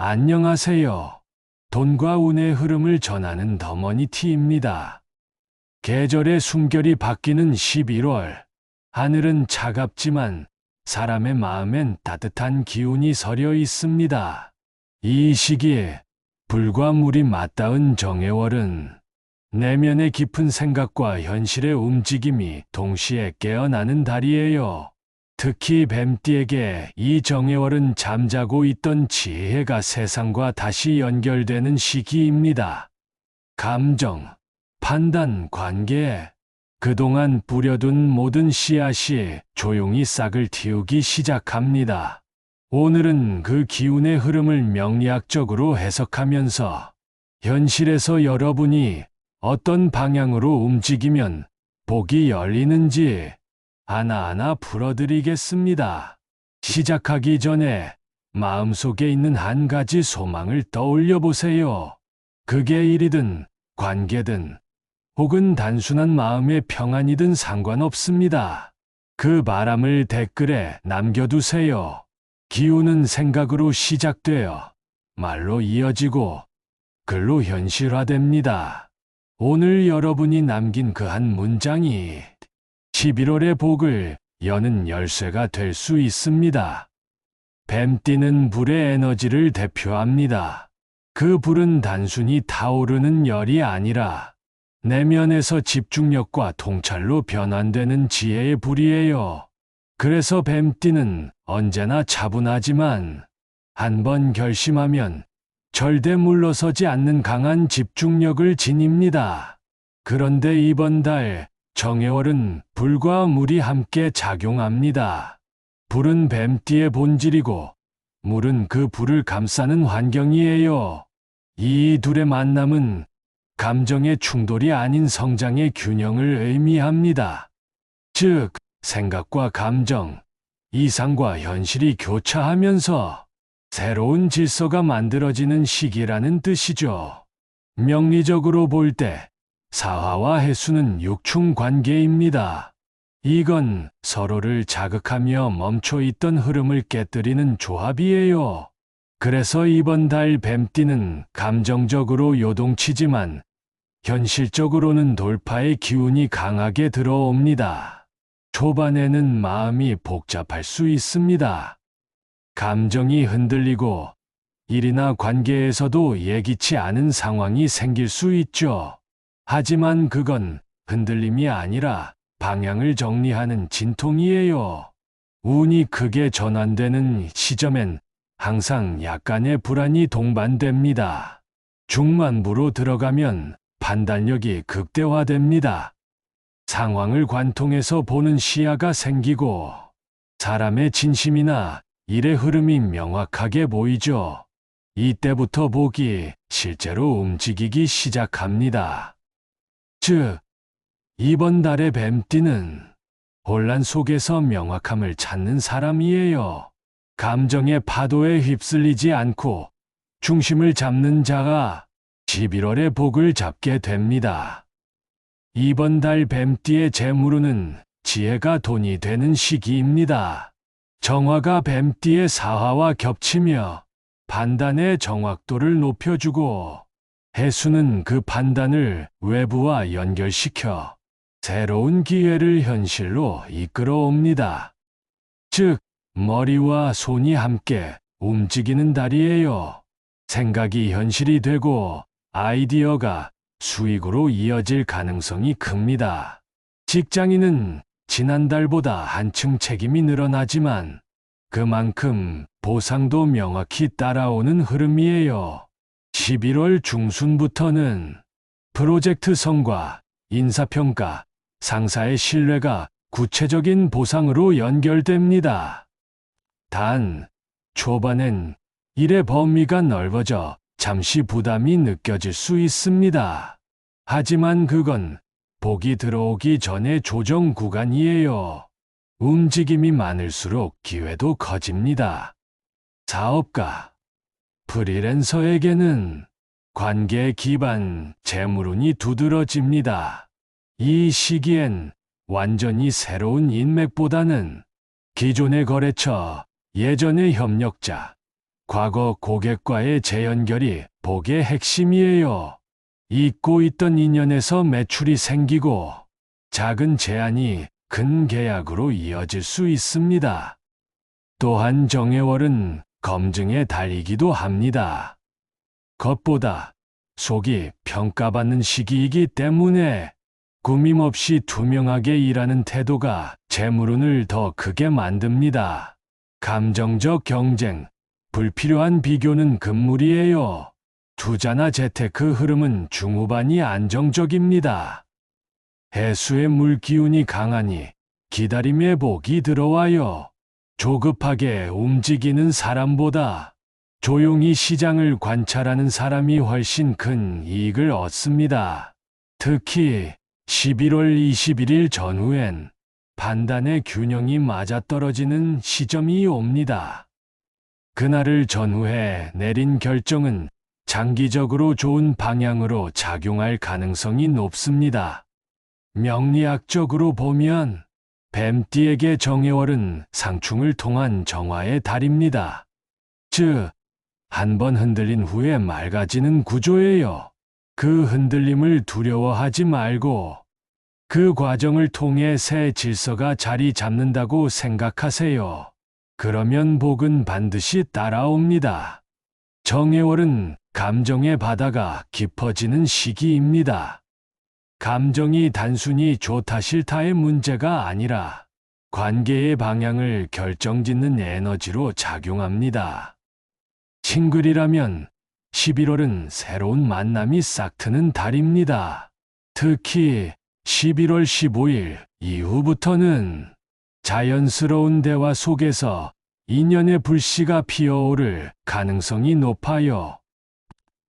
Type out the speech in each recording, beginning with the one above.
안녕하세요. 돈과 운의 흐름을 전하는 더머니티입니다. 계절의 숨결이 바뀌는 11월. 하늘은 차갑지만 사람의 마음엔 따뜻한 기운이 서려 있습니다. 이 시기에 불과 물이 맞닿은 정해월은 내면의 깊은 생각과 현실의 움직임이 동시에 깨어나는 달이에요. 특히 뱀띠에게 이 정해월은 잠자고 있던 지혜가 세상과 다시 연결되는 시기입니다. 감정, 판단, 관계, 그동안 뿌려둔 모든 씨앗이 조용히 싹을 틔우기 시작합니다. 오늘은 그 기운의 흐름을 명리학적으로 해석하면서 현실에서 여러분이 어떤 방향으로 움직이면 복이 열리는지 하나하나 풀어드리겠습니다. 시작하기 전에 마음속에 있는 한 가지 소망을 떠올려 보세요. 그게 일이든 관계든 혹은 단순한 마음의 평안이든 상관없습니다. 그 바람을 댓글에 남겨두세요. 기운은 생각으로 시작되어 말로 이어지고 글로 현실화됩니다. 오늘 여러분이 남긴 그 한 문장이 11월의 복을 여는 열쇠가 될 수 있습니다. 뱀띠는 불의 에너지를 대표합니다. 그 불은 단순히 타오르는 열이 아니라 내면에서 집중력과 통찰로 변환되는 지혜의 불이에요. 그래서 뱀띠는 언제나 차분하지만 한번 결심하면 절대 물러서지 않는 강한 집중력을 지닙니다. 그런데 이번 달 정해월은 불과 물이 함께 작용합니다. 불은 뱀띠의 본질이고 물은 그 불을 감싸는 환경이에요. 이 둘의 만남은 감정의 충돌이 아닌 성장의 균형을 의미합니다. 즉, 생각과 감정, 이상과 현실이 교차하면서 새로운 질서가 만들어지는 시기라는 뜻이죠. 명리적으로 볼 때 사화와 해수는 육충 관계입니다. 이건 서로를 자극하며 멈춰있던 흐름을 깨뜨리는 조합이에요. 그래서 이번 달 뱀띠는 감정적으로 요동치지만 현실적으로는 돌파의 기운이 강하게 들어옵니다. 초반에는 마음이 복잡할 수 있습니다. 감정이 흔들리고 일이나 관계에서도 예기치 않은 상황이 생길 수 있죠. 하지만 그건 흔들림이 아니라 방향을 정리하는 진통이에요. 운이 크게 전환되는 시점엔 항상 약간의 불안이 동반됩니다. 중반부로 들어가면 판단력이 극대화됩니다. 상황을 관통해서 보는 시야가 생기고 사람의 진심이나 일의 흐름이 명확하게 보이죠. 이때부터 복이 실제로 움직이기 시작합니다. 즉, 이번 달의 뱀띠는 혼란 속에서 명확함을 찾는 사람이에요. 감정의 파도에 휩쓸리지 않고 중심을 잡는 자가 11월의 복을 잡게 됩니다. 이번 달 뱀띠의 재물운은 지혜가 돈이 되는 시기입니다. 정화가 뱀띠의 사화와 겹치며 판단의 정확도를 높여주고 해수는 그 판단을 외부와 연결시켜 새로운 기회를 현실로 이끌어옵니다. 즉, 머리와 손이 함께 움직이는 달이에요. 생각이 현실이 되고 아이디어가 수익으로 이어질 가능성이 큽니다. 직장인은 지난달보다 한층 책임이 늘어나지만 그만큼 보상도 명확히 따라오는 흐름이에요. 11월 중순부터는 프로젝트 성과, 인사평가, 상사의 신뢰가 구체적인 보상으로 연결됩니다. 단, 초반엔 일의 범위가 넓어져 잠시 부담이 느껴질 수 있습니다. 하지만 그건 복이 들어오기 전의 조정 구간이에요. 움직임이 많을수록 기회도 커집니다. 사업가, 프리랜서에게는 관계 기반 재물운이 두드러집니다. 이 시기엔 완전히 새로운 인맥보다는 기존의 거래처, 예전의 협력자, 과거 고객과의 재연결이 복의 핵심이에요. 잊고 있던 인연에서 매출이 생기고 작은 제안이 큰 계약으로 이어질 수 있습니다. 또한 정해월은 검증의 달이기도 합니다. 겉보다 속이 평가받는 시기이기 때문에 꾸밈없이 투명하게 일하는 태도가 재물운을 더 크게 만듭니다. 감정적 경쟁, 불필요한 비교는 금물이에요. 투자나 재테크 흐름은 중후반이 안정적입니다. 해수의 물기운이 강하니 기다림의 복이 들어와요. 조급하게 움직이는 사람보다 조용히 시장을 관찰하는 사람이 훨씬 큰 이익을 얻습니다. 특히 11월 21일 전후엔 판단의 균형이 맞아떨어지는 시점이 옵니다. 그날을 전후해 내린 결정은 장기적으로 좋은 방향으로 작용할 가능성이 높습니다. 명리학적으로 보면 뱀띠에게 정해월은 상충을 통한 정화의 달입니다. 즉, 한번 흔들린 후에 맑아지는 구조예요. 그 흔들림을 두려워하지 말고 그 과정을 통해 새 질서가 자리 잡는다고 생각하세요. 그러면 복은 반드시 따라옵니다. 정해월은 감정의 바다가 깊어지는 시기입니다. 감정이 단순히 좋다 싫다의 문제가 아니라 관계의 방향을 결정짓는 에너지로 작용합니다. 싱글이라면 11월은 새로운 만남이 싹트는 달입니다. 특히 11월 15일 이후부터는 자연스러운 대화 속에서 인연의 불씨가 피어오를 가능성이 높아요.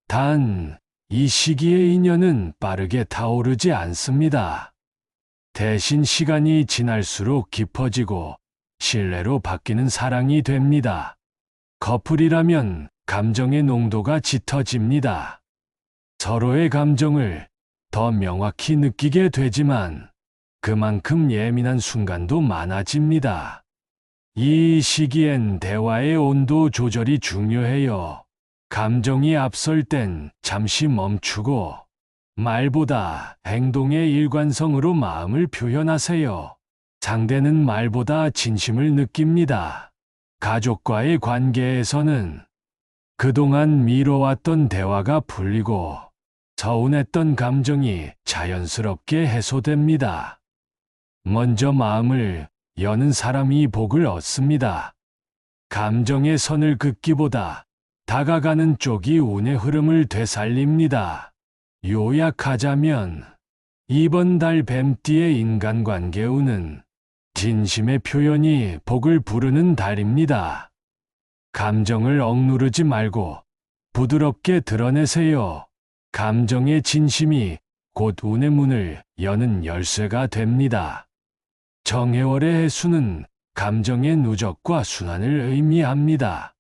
단, 이 시기의 인연은 빠르게 타오르지 않습니다. 대신 시간이 지날수록 깊어지고 신뢰로 바뀌는 사랑이 됩니다. 커플이라면 감정의 농도가 짙어집니다. 서로의 감정을 더 명확히 느끼게 되지만 그만큼 예민한 순간도 많아집니다. 이 시기엔 대화의 온도 조절이 중요해요. 감정이 앞설 땐 잠시 멈추고 말보다 행동의 일관성으로 마음을 표현하세요. 상대는 말보다 진심을 느낍니다. 가족과의 관계에서는 그동안 미뤄왔던 대화가 풀리고 서운했던 감정이 자연스럽게 해소됩니다. 먼저 마음을 여는 사람이 복을 얻습니다. 감정의 선을 긋기보다 다가가는 쪽이 운의 흐름을 되살립니다. 요약하자면 이번 달 뱀띠의 인간관계 운은 진심의 표현이 복을 부르는 달입니다. 감정을 억누르지 말고 부드럽게 드러내세요. 감정의 진심이 곧 운의 문을 여는 열쇠가 됩니다. 정해월의 해수는 감정의 누적과 순환을 의미합니다.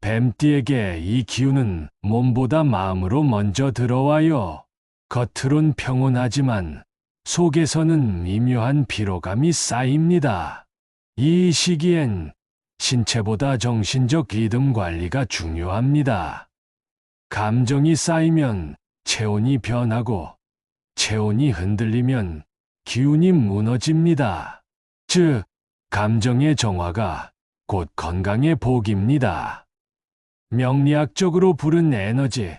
뱀띠에게 이 기운은 몸보다 마음으로 먼저 들어와요. 겉으론 평온하지만 속에서는 미묘한 피로감이 쌓입니다. 이 시기엔 신체보다 정신적 리듬 관리가 중요합니다. 감정이 쌓이면 체온이 변하고 체온이 흔들리면 기운이 무너집니다. 즉, 감정의 정화가 곧 건강의 복입니다. 명리학적으로 부른 에너지,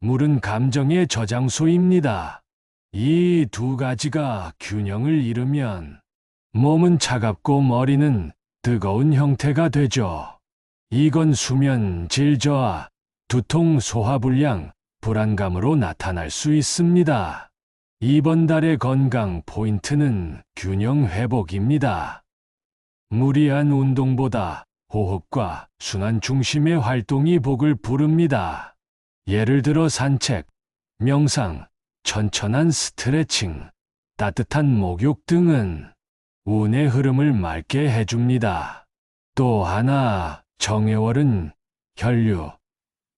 물은 감정의 저장소입니다. 이 두 가지가 균형을 이루면 몸은 차갑고 머리는 뜨거운 형태가 되죠. 이건 수면 질 저하, 두통 소화불량, 불안감으로 나타날 수 있습니다. 이번 달의 건강 포인트는 균형 회복입니다. 무리한 운동보다 호흡과 순환 중심의 활동이 복을 부릅니다. 예를 들어 산책, 명상, 천천한 스트레칭, 따뜻한 목욕 등은 운의 흐름을 맑게 해줍니다. 또 하나, 정해월은 혈류,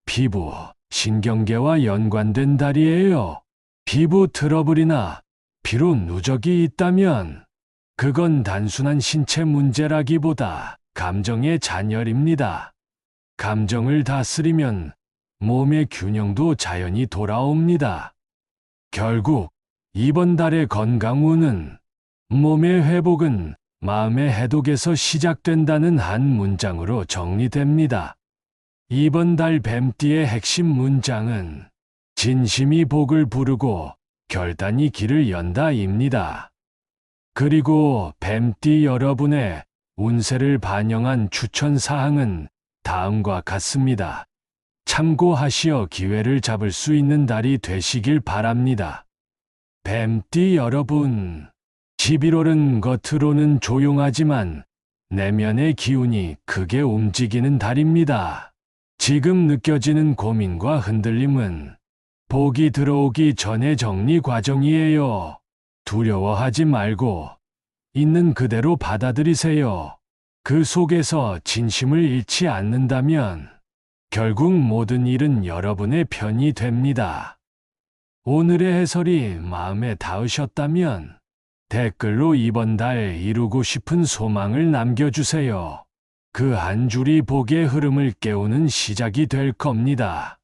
피부, 신경계와 연관된 달이에요. 피부 트러블이나 피로 누적이 있다면 그건 단순한 신체 문제라기보다 감정의 잔열입니다. 감정을 다스리면 몸의 균형도 자연히 돌아옵니다. 결국 이번 달의 건강운은 몸의 회복은 마음의 해독에서 시작된다는 한 문장으로 정리됩니다. 이번 달 뱀띠의 핵심 문장은 진심이 복을 부르고 결단이 길을 연다입니다. 그리고 뱀띠 여러분의 운세를 반영한 추천 사항은 다음과 같습니다. 참고하시어 기회를 잡을 수 있는 달이 되시길 바랍니다. 뱀띠 여러분, 11월은 겉으로는 조용하지만 내면의 기운이 크게 움직이는 달입니다. 지금 느껴지는 고민과 흔들림은 복이 들어오기 전의 정리 과정이에요. 두려워하지 말고 있는 그대로 받아들이세요. 그 속에서 진심을 잃지 않는다면 결국 모든 일은 여러분의 편이 됩니다. 오늘의 해설이 마음에 닿으셨다면 댓글로 이번 달 이루고 싶은 소망을 남겨주세요. 그 한 줄이 복의 흐름을 깨우는 시작이 될 겁니다.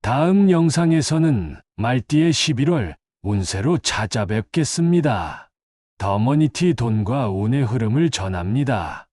다음 영상에서는 말띠의 11월 운세로 찾아뵙겠습니다. 더머니티 돈과 운의 흐름을 전합니다.